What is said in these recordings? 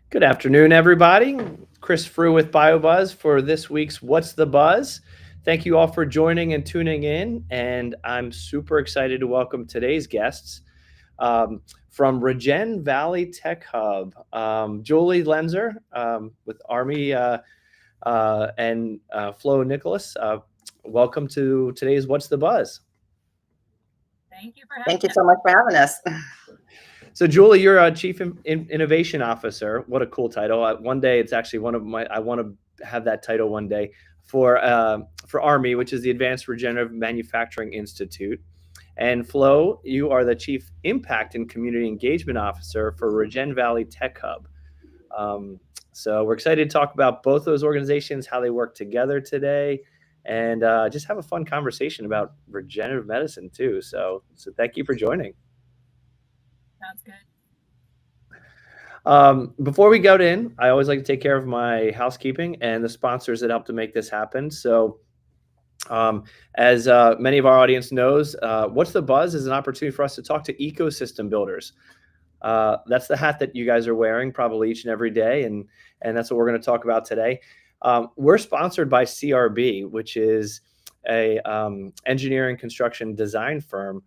Good afternoon, everybody. Chris Frew with BioBuzz for this week's What's the Buzz? Thank you all for joining and tuning in, and I'm super excited to welcome today's guests from ReGen Valley Tech Hub. Julie Lenzer with ARMI and Flo Nicholas. Welcome to today's What's the Buzz? Thank you for having Thank you us. so much for having us. So Julie, you're a Chief Innovation Officer. What a cool title. One day, it's actually one of my, I want to have that title one day for ARMI, which is the Advanced Regenerative Manufacturing Institute. And Flo, you are the Chief Impact and Community Engagement Officer for ReGen Valley Tech Hub. So we're excited to talk about both those organizations, how they work together today, and just have a fun conversation about regenerative medicine too. So thank you for joining. Sounds good. Before we go in, I always like to take care of my housekeeping and the sponsors that help to make this happen. So as many of our audience knows, What's the Buzz is an opportunity for us to talk to ecosystem builders. That's the hat that you guys are wearing probably each and every day, and that's what we're going to talk about today. We're sponsored by CRB, which is a engineering construction design firm.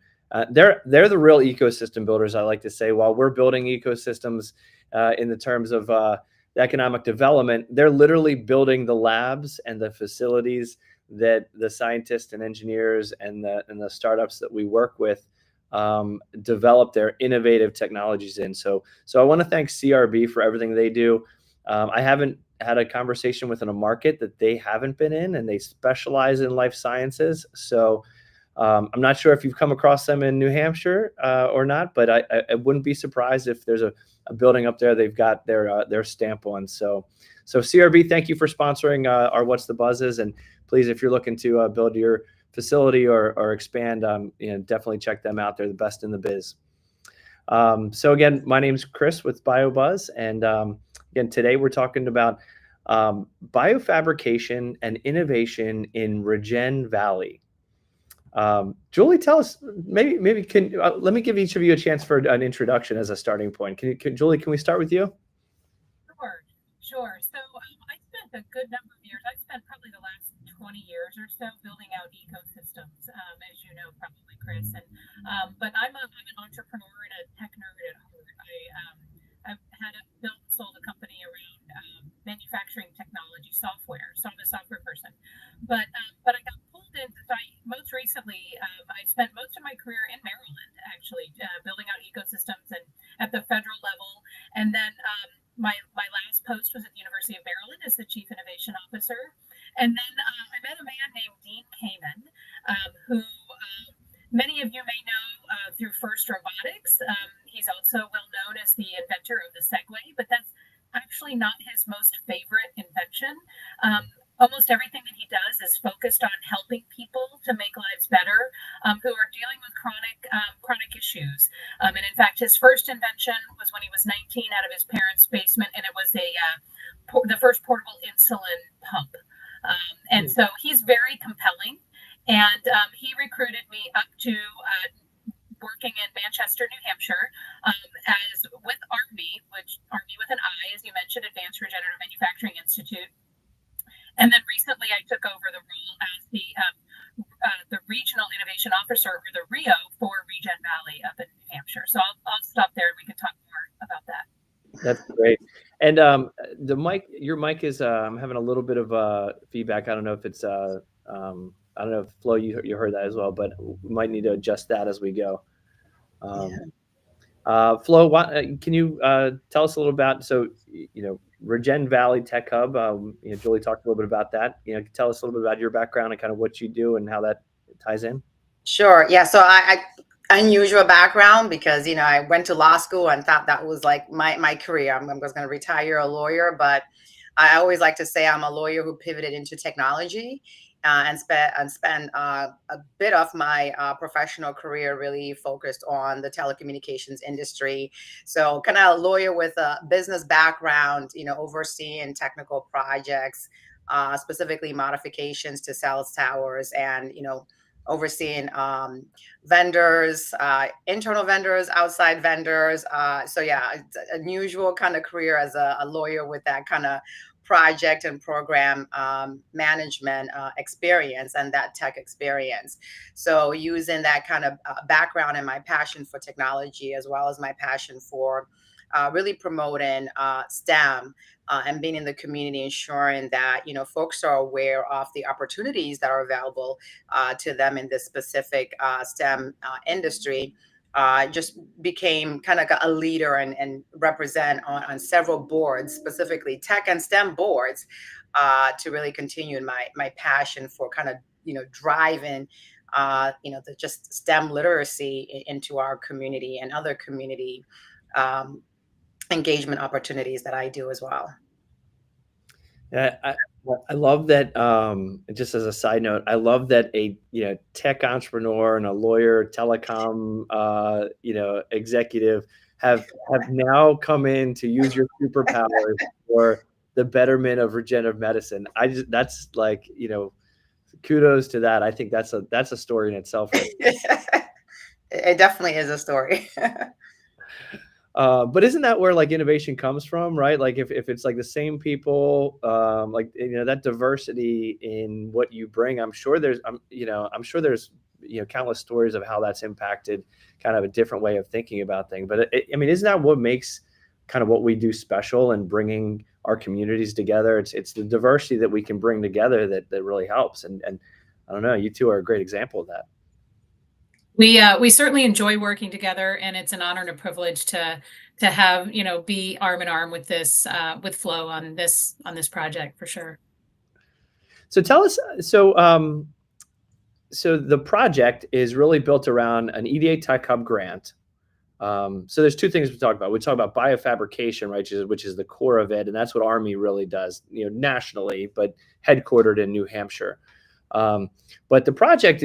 They're the real ecosystem builders, I like to say. While we're building ecosystems in the terms of the economic development, they're literally building the labs and the facilities that the scientists and engineers and the startups that we work with develop their innovative technologies in. So I want to thank CRB for everything they do. I haven't had a conversation within a market that they haven't been in, and they specialize in life sciences. So I'm not sure if you've come across them in New Hampshire or not, but I wouldn't be surprised if there's a building up there they've got their stamp on. So CRB, thank you for sponsoring our What's the Buzzes, and please, if you're looking to build your facility or expand, definitely check them out. They're the best in the biz. So again, my name's Chris with BioBuzz, and again today we're talking about biofabrication and innovation in ReGen Valley. Julie, tell us, maybe can let me give each of you a chance for an introduction as a starting point. Julie, can we start with you? Sure. So I spent a good number of years. I spent probably the last 20 years or so building out ecosystems, as you know, probably, Chris. And but I'm an entrepreneur and a tech nerd at heart. I've sold a company around manufacturing technology software. So I'm a software person. But I got pulled into most recently. I spent most of my career in Maryland, actually, building out ecosystems and at the federal level. And then my last post was at the University of Maryland as the Chief Innovation Officer. And then I met a man named Dean Kamen, who many of you may know through First Robotics. He's also well known as the inventor of the Segway, but that's actually not his most favorite invention. Almost everything that he does is focused on helping people to make lives better who are dealing with chronic issues. And in fact, his first invention was when he was 19 out of his parents' basement, and it was the first portable insulin pump. And so he's very compelling, and he recruited me up to working in Manchester, New Hampshire, as with ARMI, which ARMI with an I, as you mentioned, Advanced Regenerative Manufacturing Institute. And then recently I took over the role as the Regional Innovation Officer, or the RIO, for ReGen Valley up in New Hampshire. So I'll stop there and we can talk more about that. That's great. And your mic is, I'm having a little bit of feedback. I don't know if it's, I don't know if Flo, you heard that as well, but we might need to adjust that as we go. Flo, can you tell us a little about, ReGen Valley Tech Hub? Julie talked a little bit about that. Tell us a little bit about your background and kind of what you do and how that ties in. Sure. Yeah. So I unusual background because, I went to law school and thought that was like my career. I was going to retire a lawyer, but I always like to say I'm a lawyer who pivoted into technology and spent a bit of my professional career really focused on the telecommunications industry. So kind of a lawyer with a business background, overseeing technical projects, specifically modifications to cell towers and, overseeing vendors, internal vendors, outside vendors. So yeah, it's an unusual kind of career as a lawyer with that kind of project and program management experience and that tech experience. So using that kind of background and my passion for technology, as well as my passion for really promoting STEM and being in the community, ensuring that folks are aware of the opportunities that are available to them in this specific STEM industry. Just became kind of a leader and represent on several boards, specifically tech and STEM boards, to really continue in my passion for kind of driving the just STEM literacy into our community and other community engagement opportunities that I do as well. Yeah, I love that. Just as a side note, I love that a tech entrepreneur and a lawyer, telecom executive have now come in to use your superpowers for the betterment of regenerative medicine. That's like kudos to that. I think that's a story in itself. Right? It definitely is a story. But isn't that where like innovation comes from, right? Like if it's like the same people, like that diversity in what you bring, I'm sure there's countless stories of how that's impacted kind of a different way of thinking about things. But I mean, isn't that what makes kind of what we do special and bringing our communities together? It's the diversity that we can bring together that really helps. And I don't know, you two are a great example of that. We certainly enjoy working together, and it's an honor and a privilege to have be arm in arm with this with Flo on this project for sure. So tell us, so the project is really built around an EDA Tech Hub grant. So there's two things we talk about. We talk about biofabrication, right, which is the core of it, and that's what ARMI really does, nationally, but headquartered in New Hampshire. But the project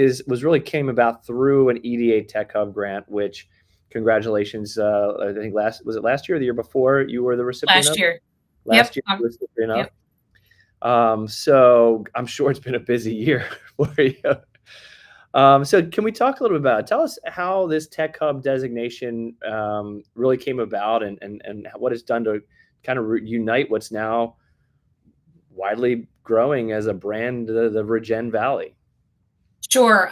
came about through an EDA Tech Hub grant, which congratulations. I think last year or the year before you were the recipient last year. Last year you were the recipient of. So I'm sure it's been a busy year for you. So can we talk a little bit about it? Tell us how this Tech Hub designation really came about and what it's done to kind of unite what's now widely growing as a brand, the ReGen Valley. Sure.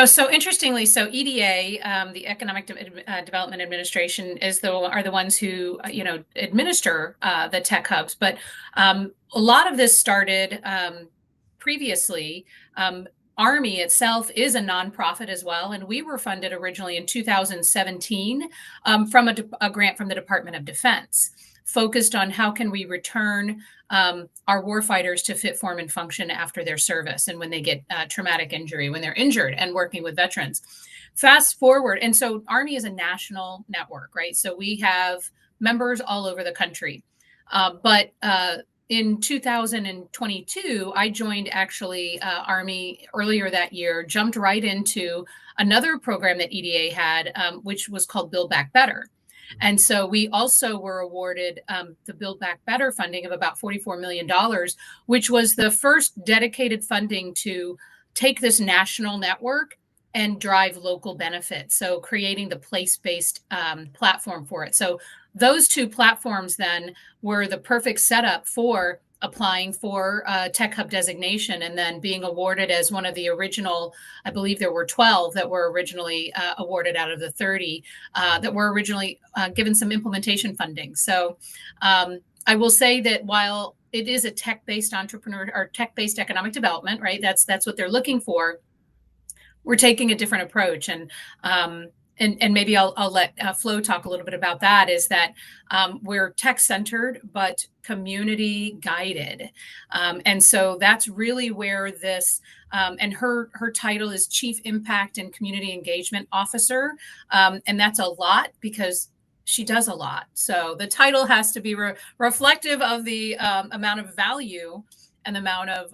So interestingly, so EDA, the Economic Development Administration, are the ones who administer the tech hubs. But a lot of this started previously. ARMI itself is a nonprofit as well, and we were funded originally in 2017 from a grant from the Department of Defense, focused on how can we return our warfighters to fit, form, and function after their service and when they get traumatic injury, when they're injured, and working with veterans. Fast forward, and so ARMI is a national network, right? So we have members all over the country. But in 2022, I joined actually ARMI earlier that year, jumped right into another program that EDA had, which was called Build Back Better. And so we also were awarded the Build Back Better funding of about $44 million, which was the first dedicated funding to take this national network and drive local benefits. So creating the place-based platform for it. So those two platforms then were the perfect setup for applying for Tech Hub designation and then being awarded as one of the original, I believe there were 12 that were originally awarded out of the 30 that were originally given some implementation funding. So I will say that while it is a tech-based entrepreneur or tech-based economic development, right? That's what they're looking for. We're taking a different approach, and maybe I'll let Flo talk a little bit about that. Is that we're tech-centered but community-guided, and so that's really where this. And her title is Chief Impact and Community Engagement Officer, and that's a lot because she does a lot. So the title has to be reflective of the amount of value and the amount of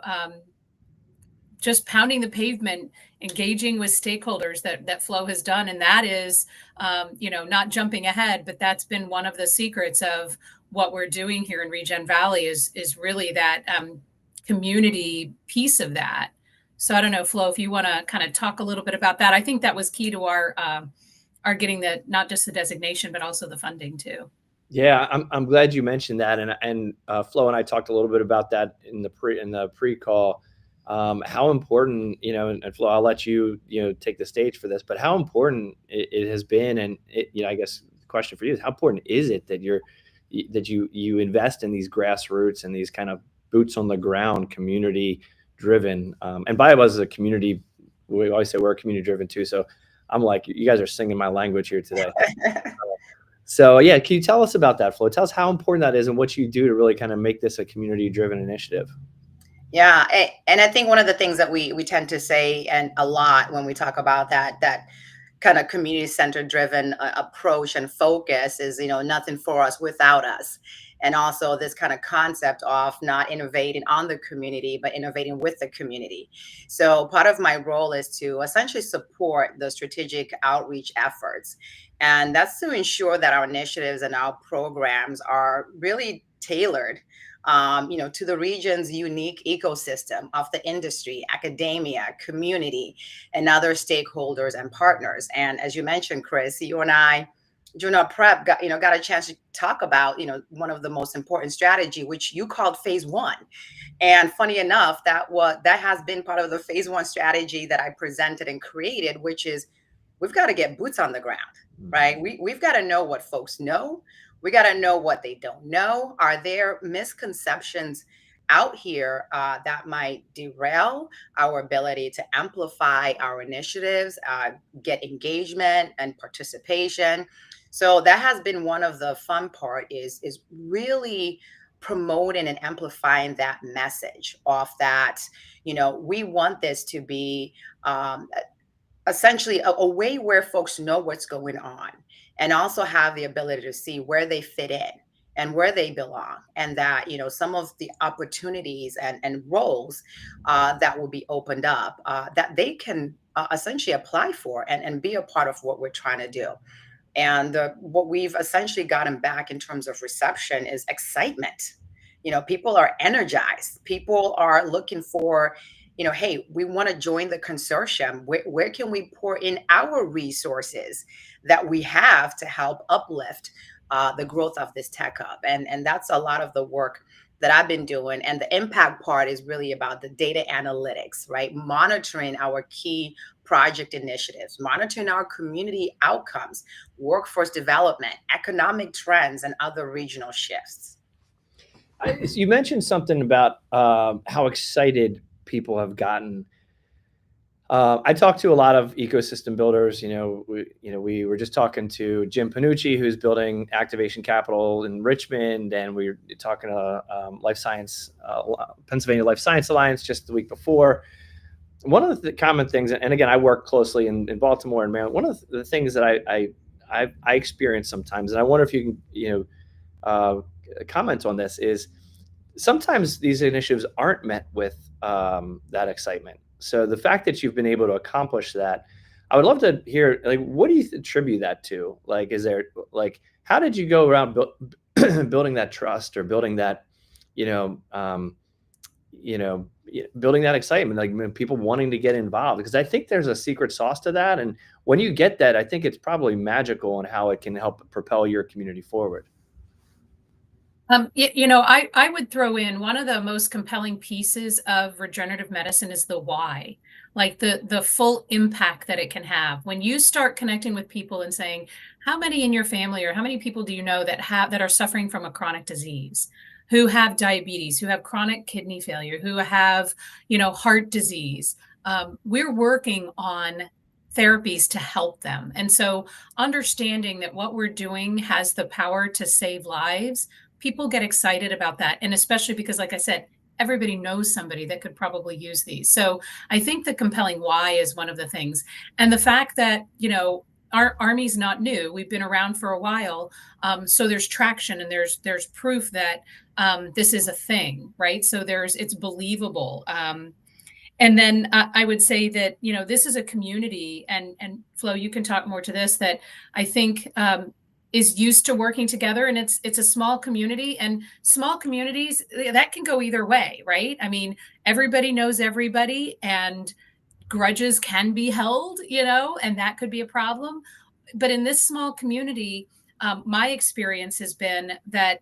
just pounding the pavement, engaging with stakeholders that Flo has done. And that is, not jumping ahead, but that's been one of the secrets of what we're doing here in ReGen Valley is really that community piece of that. So I don't know, Flo, if you want to kind of talk a little bit about that. I think that was key to our getting the, not just the designation, but also the funding too. Yeah, I'm glad you mentioned that, and Flo and I talked a little bit about that in the pre call. How important, and Flo, I'll let you take the stage for this, but how important it has been, and I guess the question for you is how important is it that you invest in these grassroots and these kind of boots on the ground, community driven, and BioBuzz is a community. We always say we're community driven too, so I'm like, you guys are singing my language here today. So yeah, can you tell us about that, Flo? Tell us how important that is and what you do to really kind of make this a community-driven initiative. Yeah, and I think one of the things that we tend to say and a lot when we talk about that kind of community center driven approach and focus is nothing for us without us, and also this kind of concept of not innovating on the community but innovating with the community. So part of my role is to essentially support the strategic outreach efforts, and that's to ensure that our initiatives and our programs are really tailored to the region's unique ecosystem of the industry, academia, community, and other stakeholders and partners. And as you mentioned, Chris, you and I, during our prep, got a chance to talk about one of the most important strategy, which you called phase one. And funny enough, that has been part of the phase one strategy that I presented and created, which is we've got to get boots on the ground, right? We've got to know what folks know. We got to know what they don't know. Are there misconceptions out here that might derail our ability to amplify our initiatives, get engagement and participation? So that has been one of the fun part is really promoting and amplifying that message of that, we want this to be essentially a way where folks know what's going on and also have the ability to see where they fit in and where they belong, and that some of the opportunities and roles that will be opened up that they can essentially apply for and be a part of what we're trying to do. And what we've essentially gotten back in terms of reception is excitement. People are energized. People are looking for hey, we want to join the consortium. Where can we pour in our resources that we have to help uplift the growth of this tech hub? And that's a lot of the work that I've been doing. And the impact part is really about the data analytics, right? Monitoring our key project initiatives, monitoring our community outcomes, workforce development, economic trends, and other regional shifts. You mentioned something about how excited people have gotten. I talked to a lot of ecosystem builders. We were just talking to Jim Panucci, who's building Activation Capital in Richmond, and we were talking to Pennsylvania Life Science Alliance just the week before. One of the common things, and again, I work closely in Baltimore and Maryland. One of the things that I experience sometimes, and I wonder if you can comment on this, is sometimes these initiatives aren't met with that excitement. So the fact that you've been able to accomplish that, I would love to hear, what do you attribute that to? Is there, how did you go around building that trust or building that, building that excitement, people wanting to get involved? Because I think there's a secret sauce to that. And when you get that, I think it's probably magical in how it can help propel your community forward. I would throw in one of the most compelling pieces of regenerative medicine is the why, the full impact that it can have. When you start connecting with people and saying, how many in your family or how many people do you know that are suffering from a chronic disease, who have diabetes, who have chronic kidney failure, who have, heart disease? We're working on therapies to help them. And so understanding that what we're doing has the power to save lives, people get excited about that. And especially because, like I said, everybody knows somebody that could probably use these. So I think the compelling why is one of the things. And the fact that, our ARMI's not new. We've been around for a while. So there's traction and there's proof that this is a thing, right? So it's believable. And then I would say that, this is a community, and Flo, you can talk more to this, that I think is used to working together, and it's a small community, and small communities that can go either way, right? I mean, everybody knows everybody, and grudges can be held, and that could be a problem. But in this small community, my experience has been that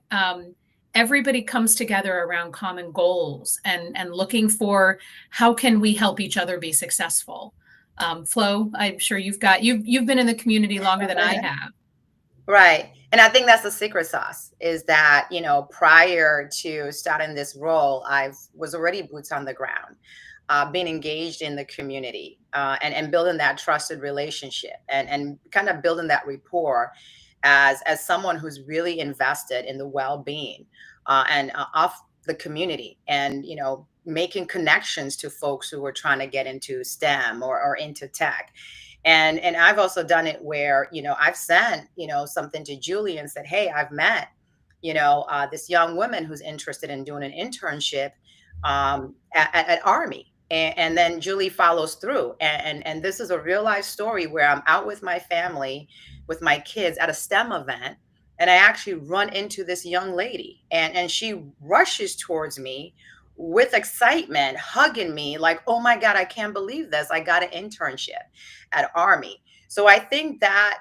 everybody comes together around common goals and looking for how can we help each other be successful. Flo, I'm sure you've been in the community longer than I have. Right. And I think that's the secret sauce is that, prior to starting this role, I was already boots on the ground, being engaged in the community, and building that trusted relationship, and kind of building that rapport as someone who's really invested in the well-being, and of the community, and making connections to folks who are trying to get into STEM or into tech. And I've also done it where I've sent something to Julie and said, hey, I've met this young woman who's interested in doing an internship at ARMI. And then Julie follows through. And this is a real life story where I'm out with my family, with my kids at a STEM event. And I actually run into this young lady, and she rushes towards me with excitement, hugging me like, oh my God, I can't believe this. I got an internship at ARMI. So I think that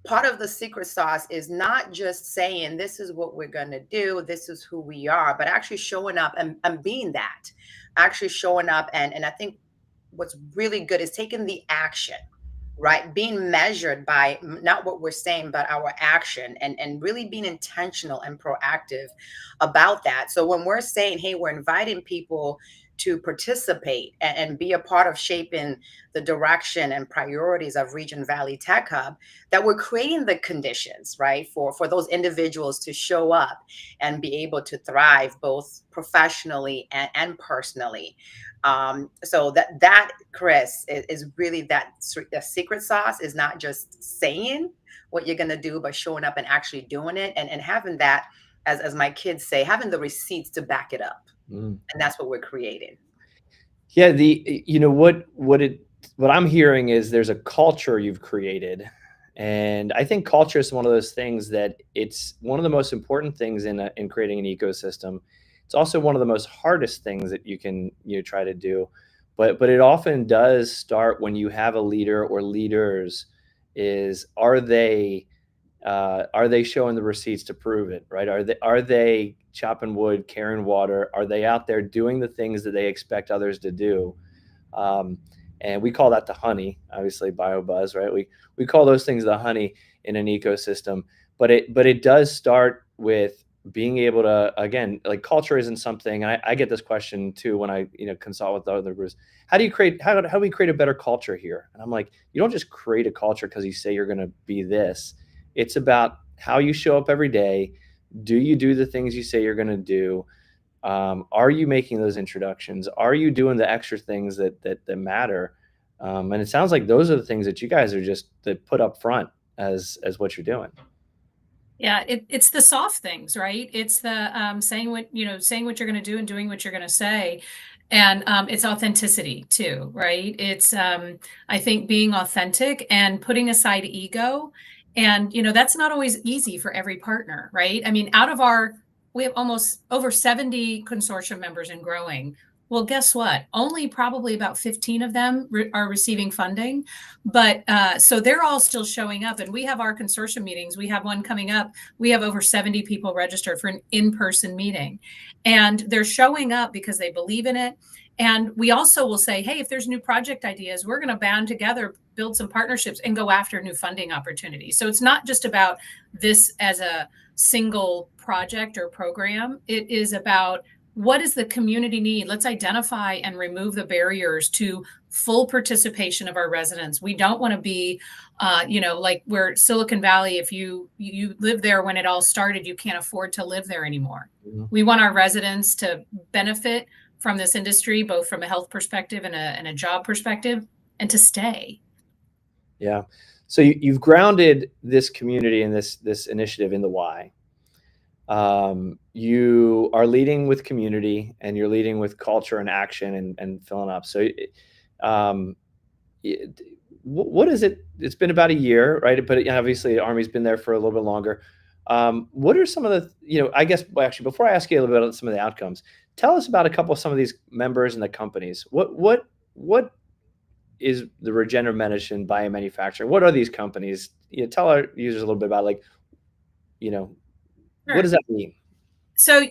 part of the secret sauce is not just saying this is what we're going to do, this is who we are, but actually showing up and being that, actually showing up. And I think what's really good is taking the action, right? Being measured by not what we're saying, but our action, and really being intentional and proactive about that. So when we're saying, hey, we're inviting people to participate and be a part of shaping the direction and priorities of ReGen Valley Tech Hub, that we're creating the conditions, right, for those individuals to show up and be able to thrive both professionally and personally. So that Chris is really the secret sauce is not just saying what you're going to do, but showing up and actually doing it, and having that, as my kids say, having the receipts to back it up. And that's what we're creating. Yeah, what I'm hearing is there's a culture you've created. And I think culture is one of those things that it's one of the most important things in creating an ecosystem. It's also one of the most hardest things that you can try to do. But it often does start when you have a leader or leaders. Are they showing the receipts to prove it, right? Are they chopping wood, carrying water? Are they out there doing the things that they expect others to do? And we call that the honey, obviously BioBuzz, right? We call those things the honey in an ecosystem. But it does start with being able to, again, like culture isn't something. I get this question too when I consult with the other groups. How do we create a better culture here? And I'm like, you don't just create a culture because you say you're going to be this. It's about how you show up every day. Do you do the things you say you're going to do? Are you making those introductions? Are you doing the extra things that matter? And it sounds like those are the things that you guys are just that put up front as what you're doing. Yeah, it's the soft things, right? It's the saying what you're going to do and doing what you're going to say. And it's authenticity too, right? It's I think being authentic and putting aside ego. And that's not always easy for every partner, right? I mean, we have almost over 70 consortium members and growing. Well, guess what? Only probably about 15 of them are receiving funding. But so they're all still showing up. And we have our consortium meetings. We have one coming up. We have over 70 people registered for an in-person meeting. And they're showing up because they believe in it. And we also will say, hey, if there's new project ideas, we're going to band together, build some partnerships, and go after new funding opportunities. So it's not just about this as a single project or program. It is about what does the community need? Let's identify and remove the barriers to full participation of our residents. We don't want to be, like we're Silicon Valley. If you live there when it all started, you can't afford to live there anymore. Mm-hmm. We want our residents to benefit from this industry, both from a health perspective and a job perspective, and to stay. Yeah. So you've grounded this community and this initiative in the why. You are leading with community, and you're leading with culture and action and filling up. So what is it? It's been about a year, right? But obviously, Army's been there for a little bit longer. What are some of the, I guess, well, actually, before I ask you a little bit about some of the outcomes, tell us about a couple of some of these members and the companies. What is the regenerative medicine biomanufacturing? What are these companies? Tell our users a little bit about, like, Sure. what does that mean? So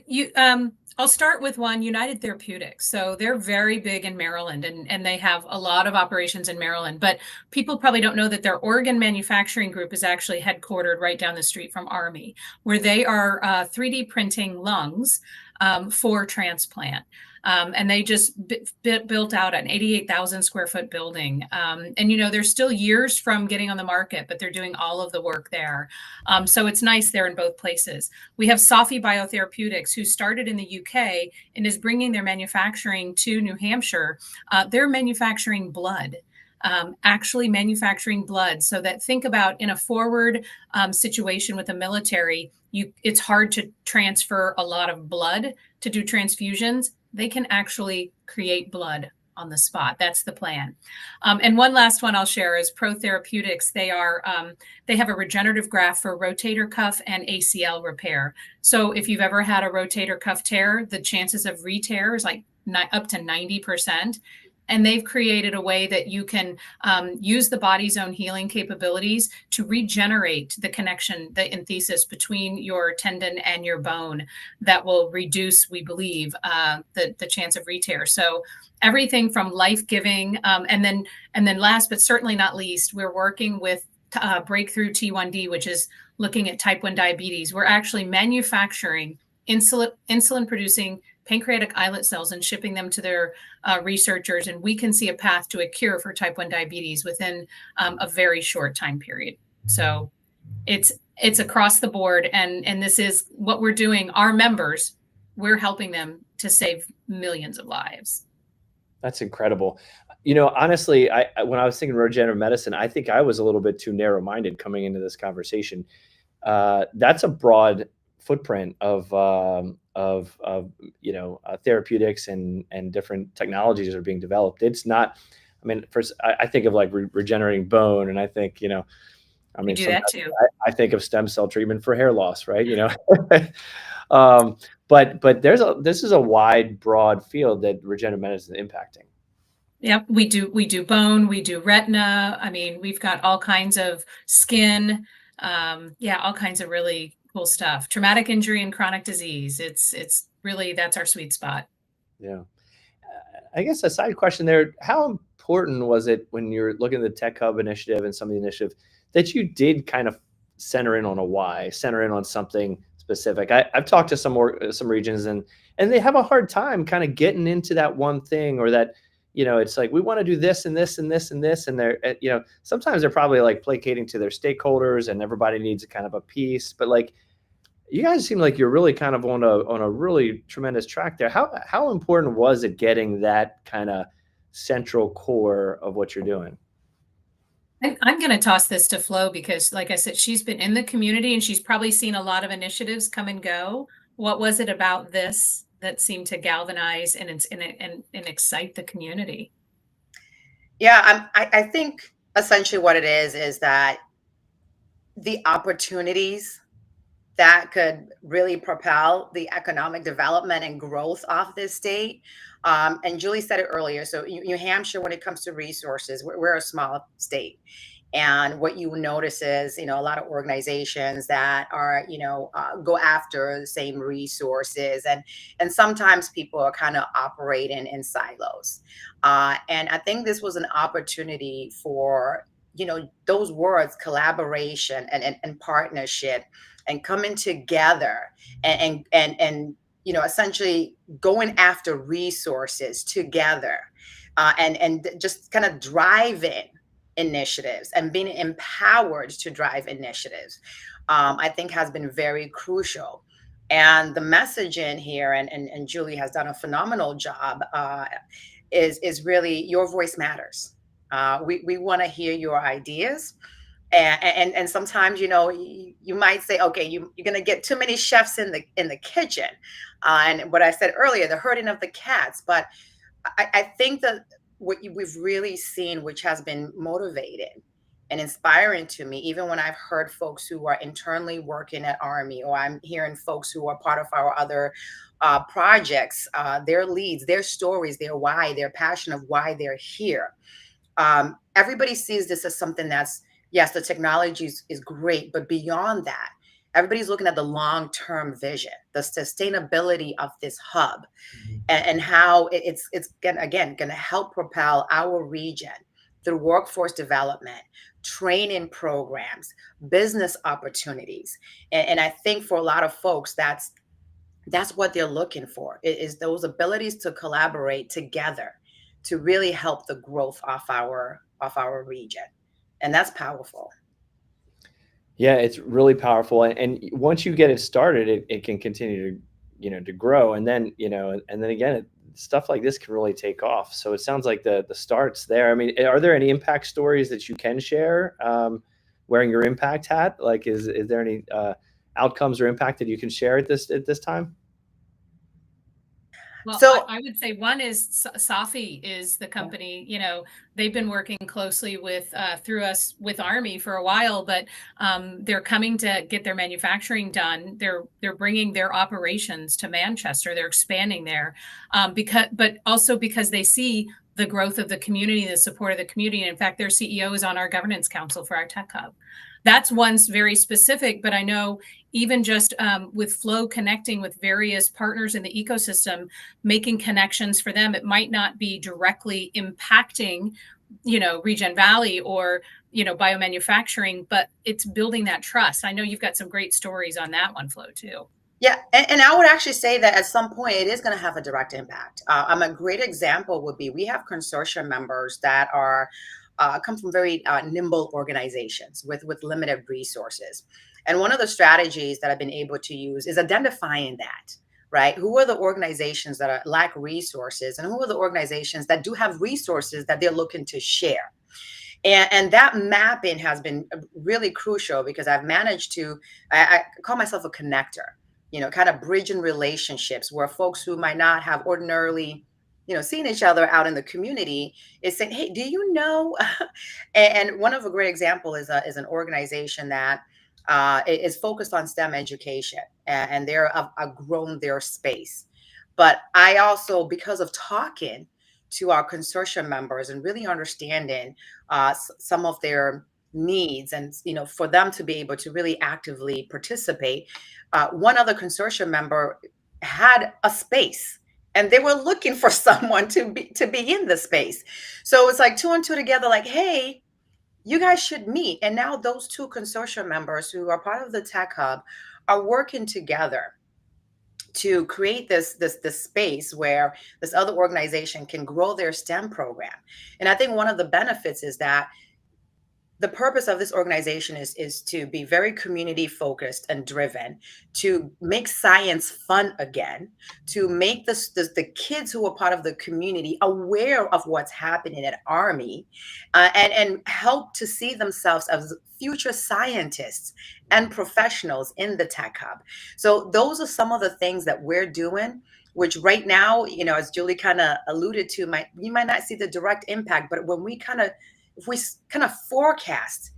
I'll start with one, United Therapeutics. So they're very big in Maryland, and they have a lot of operations in Maryland. But people probably don't know that their Oregon manufacturing group is actually headquartered right down the street from ARMI, where they are 3D printing lungs for transplant. And they just built out an 88,000 square foot building. And, they're still years from getting on the market, but they're doing all of the work there. So it's nice there in both places. We have Sophie Biotherapeutics, who started in the UK and is bringing their manufacturing to New Hampshire. They're manufacturing blood. Actually manufacturing blood, so that, think about in a forward situation with the military, it's hard to transfer a lot of blood to do transfusions. They can actually create blood on the spot. That's the plan. And one last one I'll share is Pro Therapeutics. They have a regenerative graft for rotator cuff and ACL repair. So if you've ever had a rotator cuff tear, the chances of re-tear is like up to 90%. And they've created a way that you can use the body's own healing capabilities to regenerate the connection, the enthesis between your tendon and your bone, that will reduce, we believe, the chance of re-tear. So everything from life-giving, and then last but certainly not least, we're working with Breakthrough T1D, which is looking at type 1 diabetes. We're actually manufacturing insulin-producing pancreatic islet cells and shipping them to their researchers, and we can see a path to a cure for type 1 diabetes within a very short time period. So it's across the board, and this is what we're doing. Our members, we're helping them to save millions of lives. That's incredible. Honestly, when I was thinking regenerative medicine, I think I was a little bit too narrow-minded coming into this conversation. That's a broad footprint of therapeutics and different technologies that are being developed. It's not, first I think of like regenerating bone, and I think, do that too. I think of stem cell treatment for hair loss, right? But this is a wide, broad field that regenerative medicine is impacting. Yep, we do bone, we do retina. We've got all kinds of skin, all kinds of really cool stuff. Traumatic injury and chronic disease. It's really, that's our sweet spot. Yeah. I guess a side question there, how important was it when you're looking at the Tech Hub initiative and some of the initiatives that you did kind of center in on a why, center in on something specific? I've talked to some regions, and they have a hard time kind of getting into that one thing, or that, it's like, we want to do this and this and this and this. And they're, sometimes they're probably like placating to their stakeholders, and everybody needs a kind of a piece. But like, you guys seem like you're really kind of on a really tremendous track there. How important was it getting that kind of central core of what you're doing? I'm going to toss this to Flo, because like I said, she's been in the community and she's probably seen a lot of initiatives come and go. What was it about this that seemed to galvanize and excite the community? Yeah, I think essentially what it is that the opportunities that could really propel the economic development and growth of this state. And Julie said it earlier. So New Hampshire, when it comes to resources, we're a small state. And what you notice is, a lot of organizations that are, go after the same resources. And sometimes people are kind of operating in silos. And I think this was an opportunity for, those words, collaboration and partnership, and coming together and essentially going after resources together, and just kind of driving initiatives and being empowered to drive initiatives, I think has been very crucial. And the messaging here, and Julie has done a phenomenal job, is really, your voice matters. We want to hear your ideas. And sometimes, you might say, okay, you're going to get too many chefs in the kitchen. And what I said earlier, the herding of the cats. But I think that we've really seen, which has been motivated and inspiring to me, even when I've heard folks who are internally working at ARMI, or I'm hearing folks who are part of our other projects, their leads, their stories, their why, their passion of why they're here. Everybody sees this as something that's, yes, the technology is great, but beyond that, everybody's looking at the long-term vision, the sustainability of this hub, and how it's again going to help propel our region through workforce development, training programs, business opportunities. And I think for a lot of folks, that's what they're looking for, is those abilities to collaborate together to really help the growth of our region. And that's powerful. Yeah, it's really powerful. And once you get it started, it can continue to, to grow. And then, and then again, stuff like this can really take off. So it sounds like the start's there. I mean, are there any impact stories that you can share, wearing your impact hat? Like, is there any outcomes or impact that you can share at this time? Well, So I would say one is Safi is the company, they've been working closely through us with ARMI for a while, but they're coming to get their manufacturing done. They're bringing their operations to Manchester. They're expanding there, but also because they see the growth of the community, the support of the community. And in fact, their CEO is on our governance council for our tech hub. That's one's very specific, but I know even just with Flo connecting with various partners in the ecosystem, making connections for them, it might not be directly impacting, ReGen Valley or, biomanufacturing, but it's building that trust. I know you've got some great stories on that one, Flo, too. yeah, and I would actually say that at some point it is going to have a direct impact. A great example would be, we have consortium members that are come from very nimble organizations with limited resources. And one of the strategies that I've been able to use is identifying that, right? Who are the organizations that lack resources, and who are the organizations that do have resources that they're looking to share? And that mapping has been really crucial, because I've managed to, I call myself a connector, kind of bridging relationships where folks who might not have ordinarily seeing each other out in the community is saying, hey, do you know? And one of a great example is an organization that is focused on STEM education, and they're grown their space. But I also, because of talking to our consortium members and really understanding some of their needs, and for them to be able to really actively participate, one other consortium member had a space, and they were looking for someone to be in the space. So it's like 2 and 2 together, like, hey, you guys should meet. And now those two consortium members who are part of the Tech Hub are working together to create this space where this other organization can grow their STEM program. And I think one of the benefits is that the purpose of this organization is to be very community focused and driven, to make science fun again, to make the kids who are part of the community aware of what's happening at ARMI, and help to see themselves as future scientists and professionals in the Tech Hub. So those are some of the things that we're doing, which right now, as Julie kind of alluded to, you might not see the direct impact, but if we kind of forecast,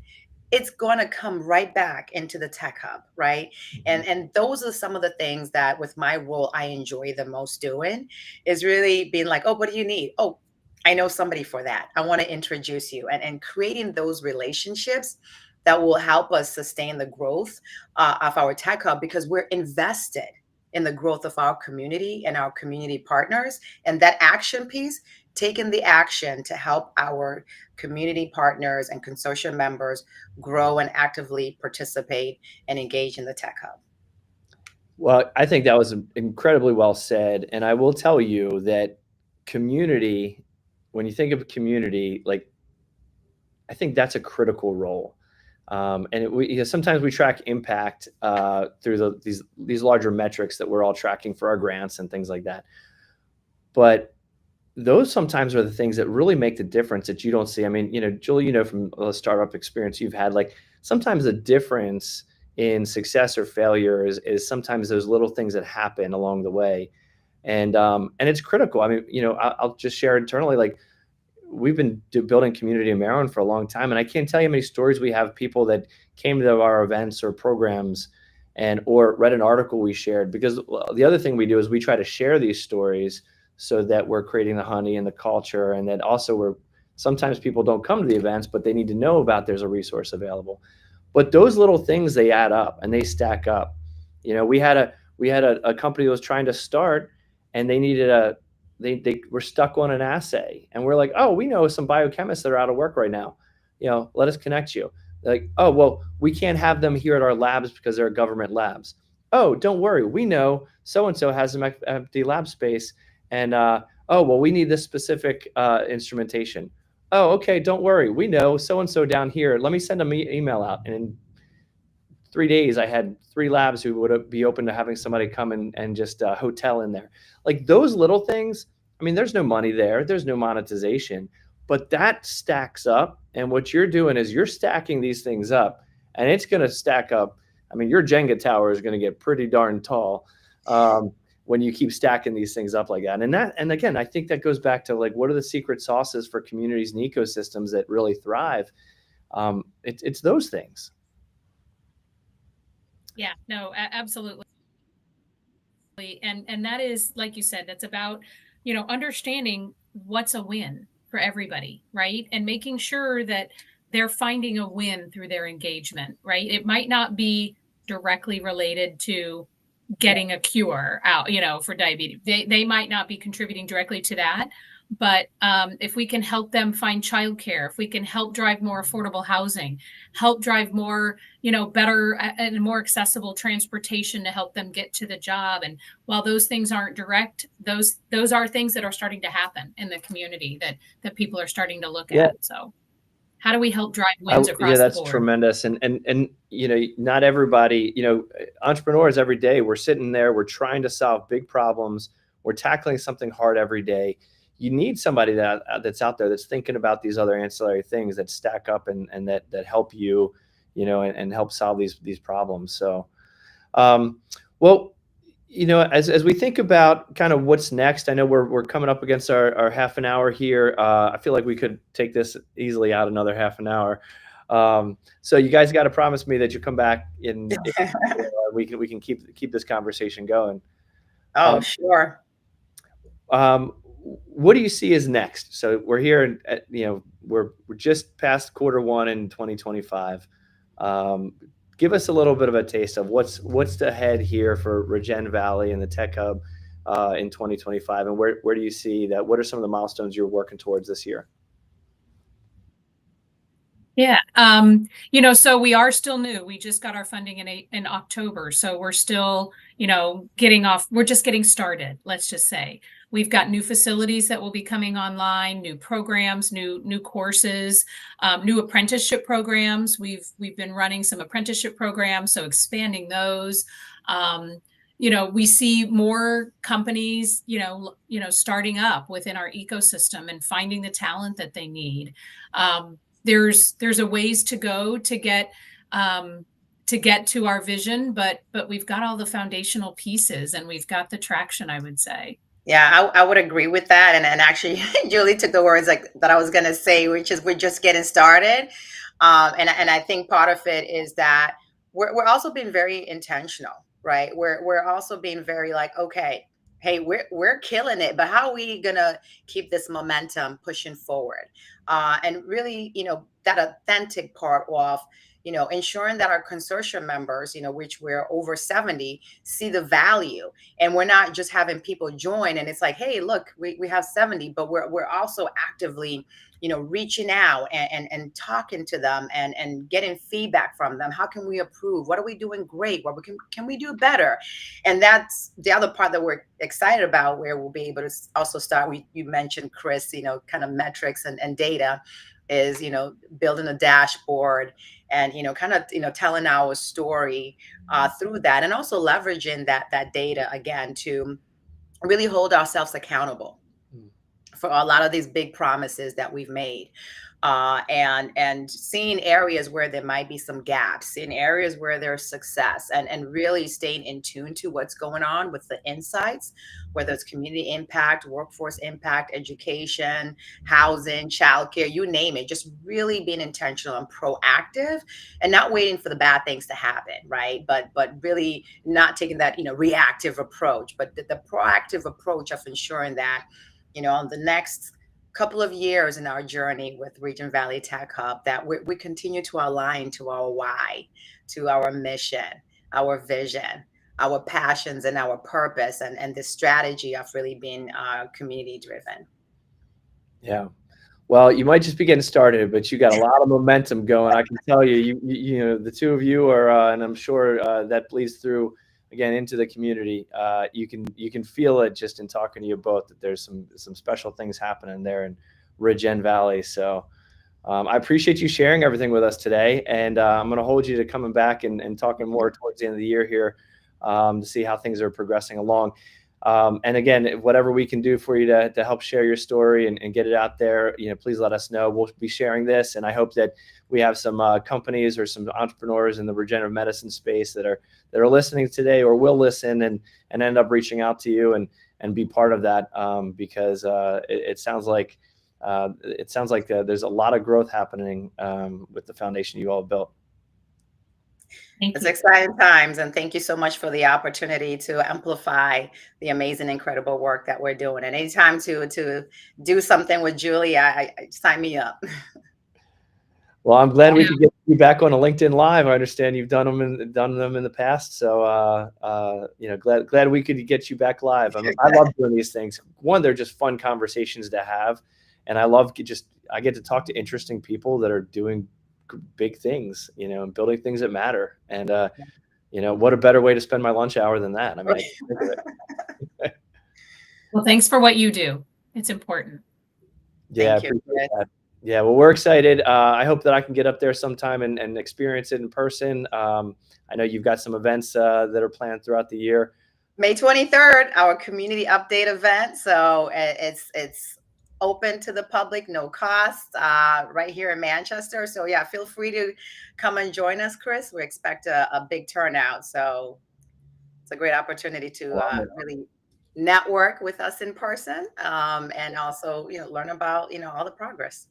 it's going to come right back into the Tech Hub, right? And those are some of the things that with my role I enjoy the most doing, is really being like, oh, what do you need? Oh, I know somebody for that. I want to introduce you, and creating those relationships that will help us sustain the growth of our Tech Hub, because we're invested in the growth of our community and our community partners. And that action piece, taking the action to help our community partners and consortium members grow and actively participate and engage in the Tech Hub. Well, I think that was incredibly well said. And I will tell you that community, when you think of community, like, I think that's a critical role. And sometimes we track impact through these larger metrics that we're all tracking for our grants and things like that. But those sometimes are the things that really make the difference that you don't see. I mean, Julie, from the startup experience you've had, like, sometimes the difference in success or failure is sometimes those little things that happen along the way. And it's critical. I mean, I'll just share internally, like, we've been building community in Maryland for a long time, and I can't tell you how many stories we have, people that came to our events or programs or read an article we shared. Because the other thing we do is we try to share these stories so that we're creating the honey and the culture, and that also sometimes people don't come to the events, but they need to know about there's a resource available. But those little things, they add up and they stack up. We had a company that was trying to start, and they were stuck on an assay, and we're like, oh, we know some biochemists that are out of work right now. Let us connect you. Like, oh, well, we can't have them here at our labs because they're government labs. Oh, don't worry, we know so-and-so has some empty lab space, and oh, well, we need this specific instrumentation. Oh, okay, don't worry, we know so-and-so down here. Let me send them email out. And in 3 days, I had 3 labs who would be open to having somebody come and just hotel in there. Like those little things, I mean, there's no money there, there's no monetization, but that stacks up. And what you're doing is you're stacking these things up, and it's going to stack up. I mean, your Jenga tower is going to get pretty darn tall when you keep stacking these things up like that. And again, I think that goes back to like, what are the secret sauces for communities and ecosystems that really thrive? It's those things. Yeah, no, absolutely. And that is, like you said, that's about, understanding what's a win for everybody, right? And making sure that they're finding a win through their engagement, right? It might not be directly related to getting a cure out, for diabetes. They might not be contributing directly to that. But if we can help them find childcare, if we can help drive more affordable housing, help drive more, better and more accessible transportation to help them get to the job. And while those things aren't direct, those are things that are starting to happen in the community that people are starting to look at. So how do we help drive wins across the board? Yeah, that's tremendous. And not everybody, entrepreneurs every day, we're sitting there, we're trying to solve big problems. We're tackling something hard every day. You need somebody that's out there that's thinking about these other ancillary things that stack up and that help you, and help solve these problems. So, well, as we think about kind of what's next, I know we're coming up against our half an hour here. I feel like we could take this easily out another half an hour. So you guys got to promise me that you come back we can keep this conversation going. Oh, sure. What do you see as next? So we're here, we're just past Q1 in 2025. Give us a little bit of a taste of what's ahead here for ReGen Valley and the Tech Hub in 2025, and where do you see that? What are some of the milestones you're working towards this year? Yeah, so we are still new. We just got our funding in October, so we're still, we're just getting started. Let's just say we've got new facilities that will be coming online, new programs, new courses, new apprenticeship programs. We've been running some apprenticeship programs, so expanding those. We see more companies, starting up within our ecosystem and finding the talent that they need. There's a ways to go to get to our vision, but we've got all the foundational pieces and we've got the traction, I would say. Yeah, I would agree with that. And actually, Julie took the words that I was going to say, which is we're just getting started. And I think part of it is that we're also being very intentional, right? We're also being very like, okay, hey, we're killing it, but how are we gonna keep this momentum pushing forward? And really, that authentic part of, ensuring that our consortium members, which we're over 70, see the value. And we're not just having people join and it's like, hey, look, we have 70, but we're also actively, reaching out and talking to them and getting feedback from them. How can we improve? What are we doing great? What can we do better? And that's the other part that we're excited about, where we'll be able to also start. You mentioned, Chris, kind of metrics and data is, building a dashboard and, kind of, telling our story through that, and also leveraging that data again to really hold ourselves accountable for a lot of these big promises that we've made. and seeing areas where there might be some gaps, seeing areas where there's success, and really staying in tune to what's going on with the insights, whether it's community impact, workforce impact, education, housing, childcare, you name it. Just really being intentional and proactive, and not waiting for the bad things to happen, right? But really not taking that reactive approach, but the proactive approach of ensuring that on the next couple of years in our journey with ReGen Valley Tech Hub, that we continue to align to our why, to our mission, our vision, our passions, and our purpose, and the strategy of really being community driven. Yeah. Well, you might just be getting started, but you got a lot of momentum going. I can tell you, the two of you are, and I'm sure that bleeds through again into the community. You can feel it just in talking to you both, that there's some special things happening there in ReGen Valley. So I appreciate you sharing everything with us today, and I'm going to hold you to coming back and talking more towards the end of the year here to see how things are progressing along. And again, whatever we can do for you to help share your story and get it out there, please let us know. We'll be sharing this, and I hope that we have some companies or some entrepreneurs in the regenerative medicine space that are listening today or will listen and end up reaching out to you and be part of that, because it sounds like there's a lot of growth happening with the foundation you all built. It's exciting times, and thank you so much for the opportunity to amplify the amazing, incredible work that we're doing. And anytime to do something with Julie, I sign me up. Well, I'm glad we could get you back on a LinkedIn Live. I understand you've done them in the past, so glad we could get you back live. I love doing these things. One, they're just fun conversations to have, and I get to talk to interesting people that are doing big things, and building things that matter. And what a better way to spend my lunch hour than that? I mean, I think of it. Well, thanks for what you do. It's important. Yeah, Thank you. that. Yeah, well, we're excited. I hope that I can get up there sometime and experience it in person. I know you've got some events that are planned throughout the year. May 23rd, our community update event. So it's open to the public, no cost, right here in Manchester. So yeah, feel free to come and join us, Chris. We expect a big turnout. So it's a great opportunity to really network with us in person, and also learn about all the progress.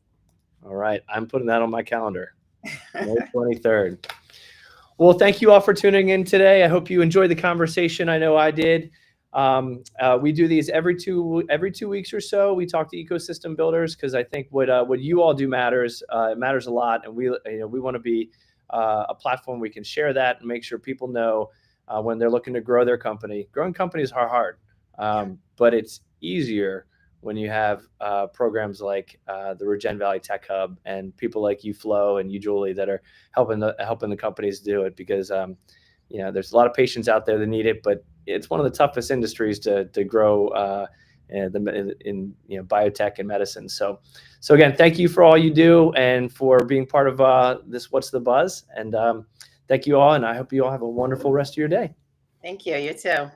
All right, I'm putting that on my calendar. May 23rd. Well, thank you all for tuning in today. I hope you enjoyed the conversation. I know I did. We do these every two weeks or so. We talk to ecosystem builders because I think what you all do matters. It matters a lot, and we want to be a platform we can share that and make sure people know when they're looking to grow their company. Growing companies are hard, but it's easier when you have programs like the ReGen Valley Tech Hub and people like you, Flo, and you, Julie, that are helping the companies do it, because there's a lot of patients out there that need it, but it's one of the toughest industries to grow in biotech and medicine. So again, thank you for all you do and for being part of this What's the Buzz. And thank you all, and I hope you all have a wonderful rest of your day. Thank you. You too.